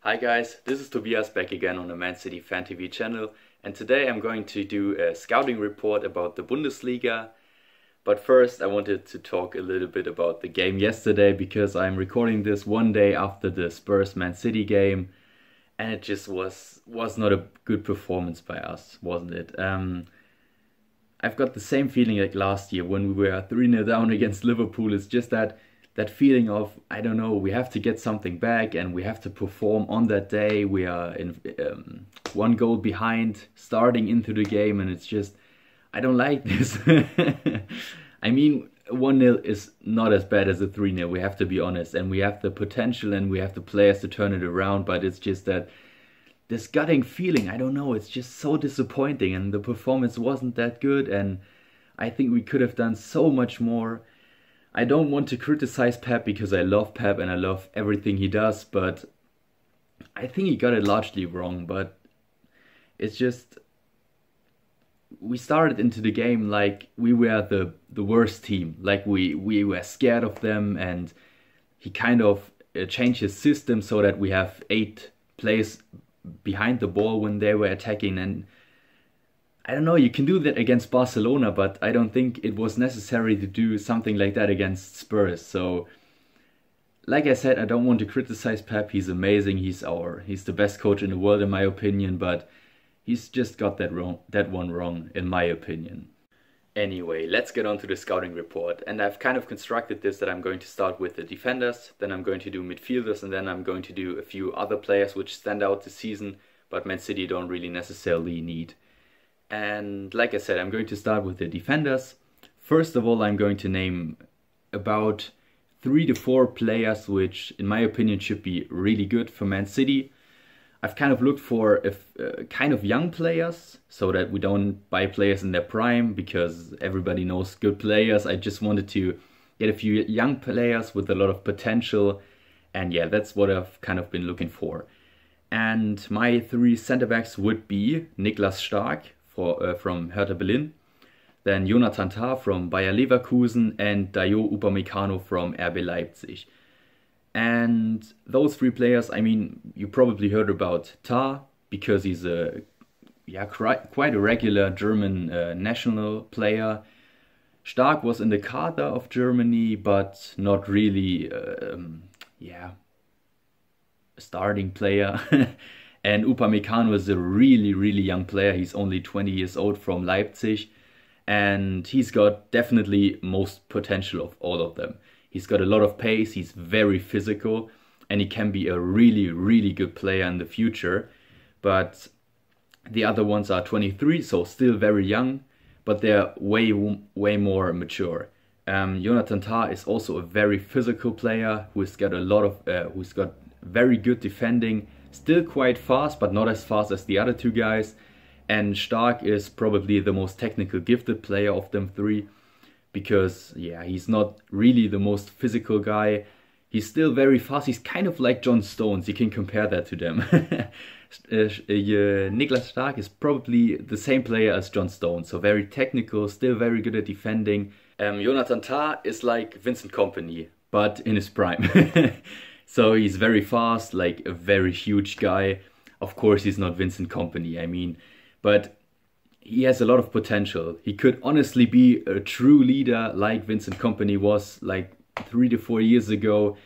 Hi guys, this is Tobias back again on the Man City Fan TV channel, and today I'm going to do a scouting report about the Bundesliga. But first I wanted to talk a little bit about the game yesterday, because I'm recording this one day after the Spurs Man City game, and it just was not a good performance by us, wasn't it? I've got the same feeling like last year when we were 3-0 down against Liverpool. It's just that feeling of, I don't know, we have to get something back and we have to perform on that day. We are in one goal behind starting into the game, and it's just, I don't like this. I mean, 1-0 is not as bad as a 3-0, we have to be honest, and we have the potential and we have the players to turn it around, but it's just that this gutting feeling, I don't know, it's just so disappointing, and the performance wasn't that good, and I think we could have done so much more. I don't want to criticize Pep because I love Pep and I love everything he does, but I think he got it largely wrong. But it's just, we started into the game like we were the worst team, like we were scared of them, and he kind of changed his system so that we have 8 players behind the ball when they were attacking. And I don't know, you can do that against Barcelona, but I don't think it was necessary to do something like that against Spurs. So, like I said, I don't want to criticize Pep. He's amazing. He's the best coach in the world in my opinion, but he's just got that one wrong in my opinion. Anyway, let's get on to the scouting report. And I've kind of constructed this that I'm going to start with the defenders, then I'm going to do midfielders, and then I'm going to do a few other players which stand out this season, but Man City don't really necessarily need. And like I said, I'm going to start with the defenders. First of all, I'm going to name about 3 to 4 players which, in my opinion, should be really good for Man City. I've kind of looked for kind of young players, so that we don't buy players in their prime, because everybody knows good players. I just wanted to get a few young players with a lot of potential, and yeah, that's what I've kind of been looking for. And my 3 centre-backs would be Niklas Stark from Hertha Berlin, then Jonathan Tah from Bayer Leverkusen, and Dayot Upamecano from RB Leipzig. And those 3 players, I mean, you probably heard about Tah because he's quite a regular German national player. Stark was in the Kader of Germany, but not really, a starting player. And Upamecano is a really, really young player. He's only 20 years old from Leipzig. And he's got definitely most potential of all of them. He's got a lot of pace, he's very physical, and he can be a really, really good player in the future. But the other ones are 23, so still very young, but they're way more mature. Jonathan Tah is also a very physical player who's got who's got very good defending. Still quite fast, but not as fast as the other 2 guys. And Stark is probably the most technical gifted player of them 3. Because, yeah, he's not really the most physical guy. He's still very fast. He's kind of like John Stones. You can compare that to them. Niklas Stark is probably the same player as John Stones. So very technical, still very good at defending. Jonathan Tah is like Vincent Kompany, but in his prime. So he's very fast, like a very huge guy. Of course, he's not Vincent Kompany, I mean, but he has a lot of potential. He could honestly be a true leader like Vincent Kompany was like 3 to 4 years ago.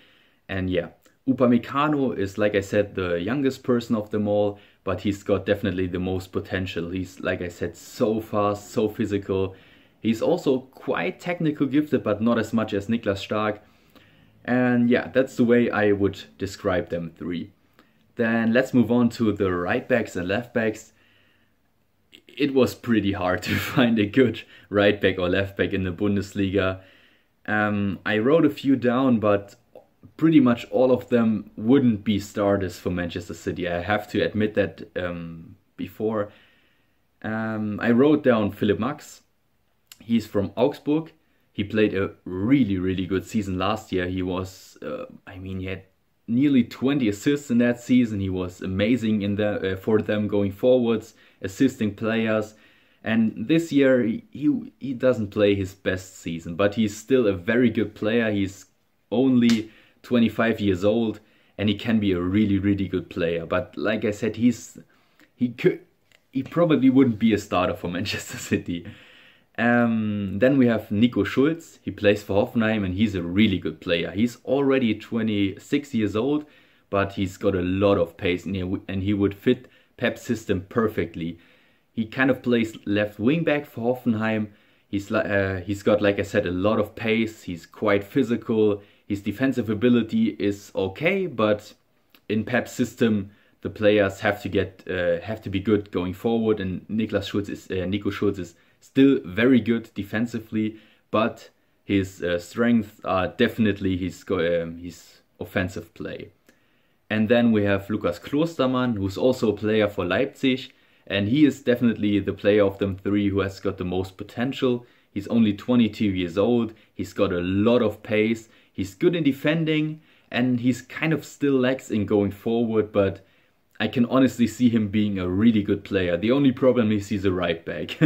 And yeah, Upamecano is, like I said, the youngest person of them all, but he's got definitely the most potential. He's, like I said, so fast, so physical. He's also quite technical gifted, but not as much as Niklas Stark. And yeah, that's the way I would describe them 3. Then let's move on to the right backs and left backs. It was pretty hard to find a good right back or left back in the Bundesliga. I wrote a few down, but pretty much all of them wouldn't be starters for Manchester City. I have to admit that before. I wrote down Philipp Max. He's from Augsburg. He played a really, really good season last year. He was, he had nearly 20 assists in that season. He was amazing for them going forwards, assisting players. And this year, he doesn't play his best season, but he's still a very good player. He's only 25 years old, and he can be a really good player. But like I said, he probably wouldn't be a starter for Manchester City. Then we have Nico Schulz. He plays for Hoffenheim and he's a really good player. He's already 26 years old, but he's got a lot of pace and he would fit Pep's system perfectly. He kind of plays left wing back for Hoffenheim. He's got, like I said, a lot of pace. He's quite physical. His defensive ability is okay, but in Pep's system, the players have to be good going forward. And Nico Schulz is still very good defensively, but his strengths are definitely his offensive play. And then we have Lukas Klostermann, who's also a player for Leipzig, and he is definitely the player of them three who has got the most potential. He's only 22 years old, he's got a lot of pace, he's good in defending, and he's kind of still lacks in going forward, but I can honestly see him being a really good player. The only problem is he's a right back.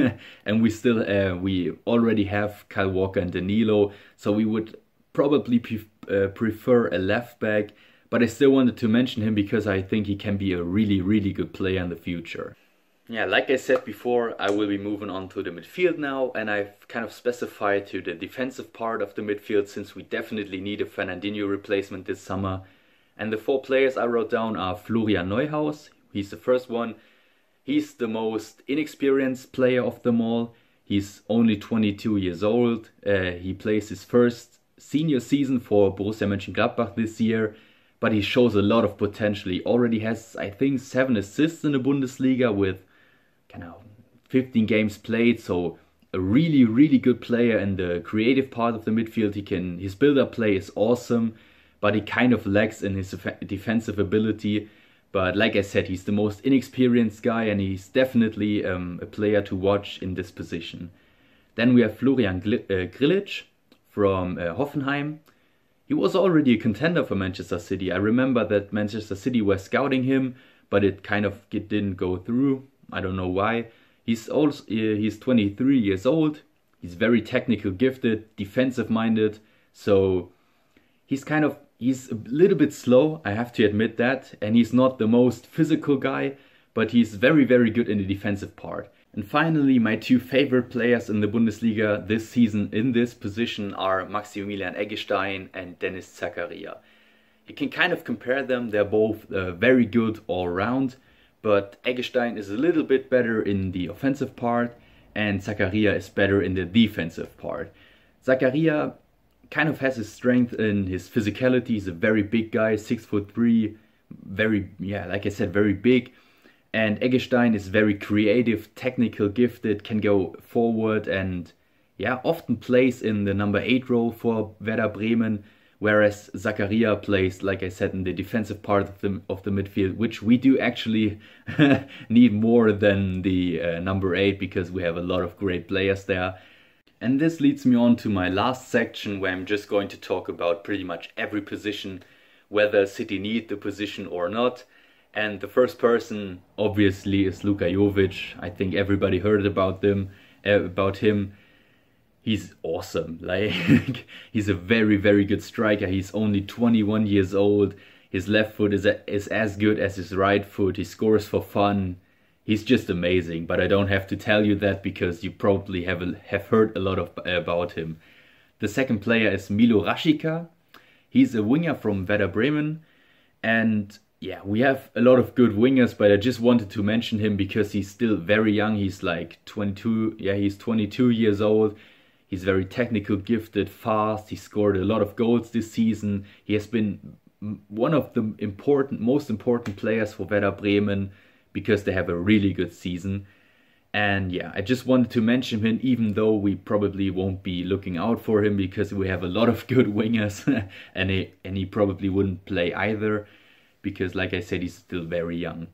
And we already have Kyle Walker and Danilo, so we would probably prefer a left back. But I still wanted to mention him because I think he can be a really good player in the future. Yeah, like I said before, I will be moving on to the midfield now, and I've kind of specified to the defensive part of the midfield since we definitely need a Fernandinho replacement this summer. And the 4 players I wrote down are Florian Neuhaus. He's the first one. He's the most inexperienced player of them all. He's only 22 years old. He plays his first senior season for Borussia Mönchengladbach this year. But he shows a lot of potential. He already has, I think, 7 assists in the Bundesliga with kind of 15 games played. So a really good player in the creative part of the midfield. His build-up play is awesome, but he kind of lacks in his defensive ability. But like I said, he's the most inexperienced guy and he's definitely a player to watch in this position. Then we have Florian Grillitsch from Hoffenheim. He was already a contender for Manchester City. I remember that Manchester City were scouting him, but it didn't go through. I don't know why. He's 23 years old. He's very technical gifted, defensive minded. So he's a little bit slow, I have to admit that. And he's not the most physical guy, but he's very good in the defensive part. And finally, my 2 favorite players in the Bundesliga this season in this position are Maximilian Eggestein and Dennis Zakaria. You can kind of compare them, they're both very good all round, but Eggestein is a little bit better in the offensive part and Zakaria is better in the defensive part. Zakaria kind of has his strength in his physicality. He's a very big guy, 6'3", like I said, very big. And Eggestein is very creative, technical, gifted, can go forward and often plays in the number 8 role for Werder Bremen, whereas Zakaria plays, like I said, in the defensive part of the midfield, which we do actually need more than the number 8 because we have a lot of great players there. And this leads me on to my last section where I'm just going to talk about pretty much every position, whether City need the position or not. And the first person, obviously, is Luka Jovic. I think everybody heard about him. He's awesome. Like he's a very good striker. He's only 21 years old. His left foot is as good as his right foot. He scores for fun. He's just amazing. But I don't have to tell you that because you probably have heard a lot about him. The second player is Milo Rashica. He's a winger from Werder Bremen, and yeah, we have a lot of good wingers, but I just wanted to mention him because he's still very young. He's like 22. Yeah, he's 22 years old. He's very technical, gifted, fast. He scored a lot of goals this season. He has been one of the most important players for Werder Bremen because they have a really good season. And yeah, I just wanted to mention him, even though we probably won't be looking out for him because we have a lot of good wingers and he probably wouldn't play either, because like I said, he's still very young.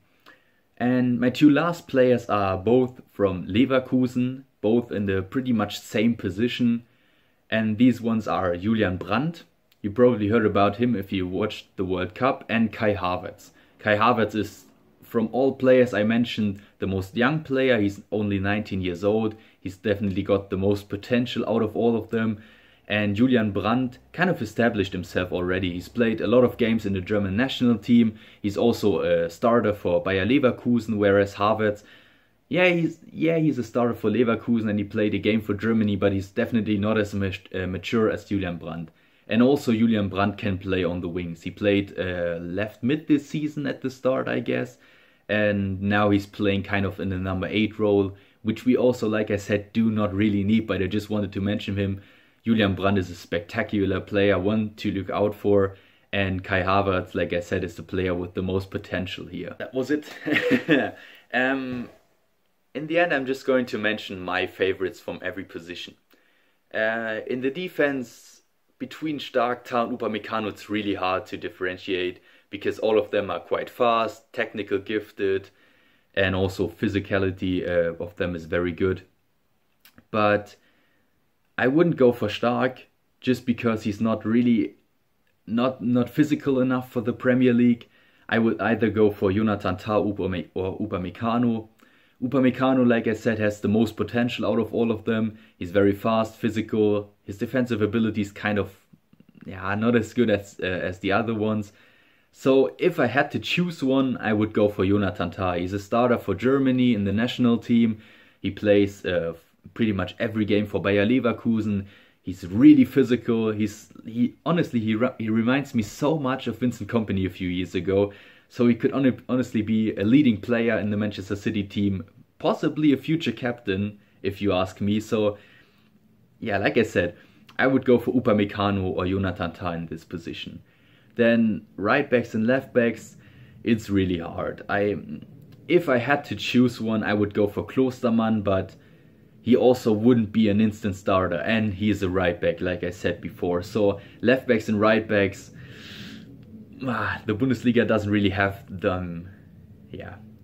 And my 2 last players are both from Leverkusen, both in the pretty much same position. And these ones are Julian Brandt. You probably heard about him if you watched the World Cup, and Kai Havertz. Kai Havertz is, from all players I mentioned, the most young player. He's only 19 years old. He's definitely got the most potential out of all of them. And Julian Brandt kind of established himself already. He's played a lot of games in the German national team. He's also a starter for Bayer Leverkusen, whereas Havertz, he's a starter for Leverkusen and he played a game for Germany, but he's definitely not as mature as Julian Brandt. And also Julian Brandt can play on the wings. He played left mid this season at the start, I guess. And now he's playing kind of in the number 8 role, which we also, like I said, do not really need, but I just wanted to mention him. Julian Brandt is a spectacular player, one to look out for, and Kai Havertz, like I said, is the player with the most potential here. That was it. In the end, I'm just going to mention my favorites from every position. In the defense, between Stark, Tah and Upamecano, it's really hard to differentiate because all of them are quite fast, technical gifted, and also physicality of them is very good. But I wouldn't go for Stark just because he's not really not physical enough for the Premier League. I would either go for Jonathan Tah or Upamecano. Upamecano, like I said, has the most potential out of all of them. He's very fast, physical. His defensive ability is kind of not as good as the other ones. So if I had to choose one, I would go for Jonathan Tah. He's a starter for Germany in the national team. He plays pretty much every game for Bayer Leverkusen. He's really physical. He reminds me so much of Vincent Kompany a few years ago. So he could honestly be a leading player in the Manchester City team, possibly a future captain, if you ask me. So yeah, like I said, I would go for Upamecano or Jonathan Tah in this position. Then right backs and left backs, it's really hard. If I had to choose one, I would go for Klostermann, but he also wouldn't be an instant starter, and he is a right back, like I said before. So left backs and right backs, the Bundesliga doesn't really have them,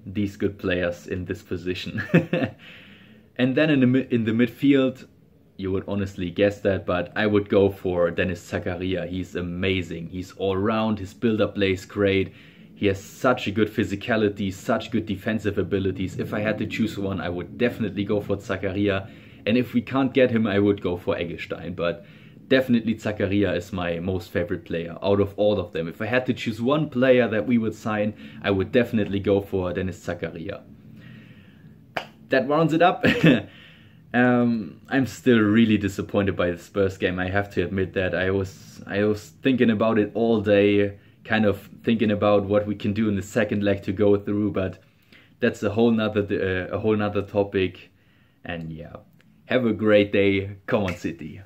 these good players in this position. And then in the midfield, you would honestly guess that, but I would go for Dennis Zakaria. He's amazing. He's all round. His build-up play is great. He has such a good physicality, such good defensive abilities. If I had to choose one, I would definitely go for Zakaria. And if we can't get him, I would go for Eggestein. But definitely Zakaria is my most favorite player out of all of them. If I had to choose one player that we would sign, I would definitely go for Dennis Zakaria. That rounds it up. I'm still really disappointed by the Spurs game. I have to admit that. I was thinking about it all day, kind of thinking about what we can do in the second leg to go through, but that's a whole nother topic. And yeah, have a great day. Come on, City.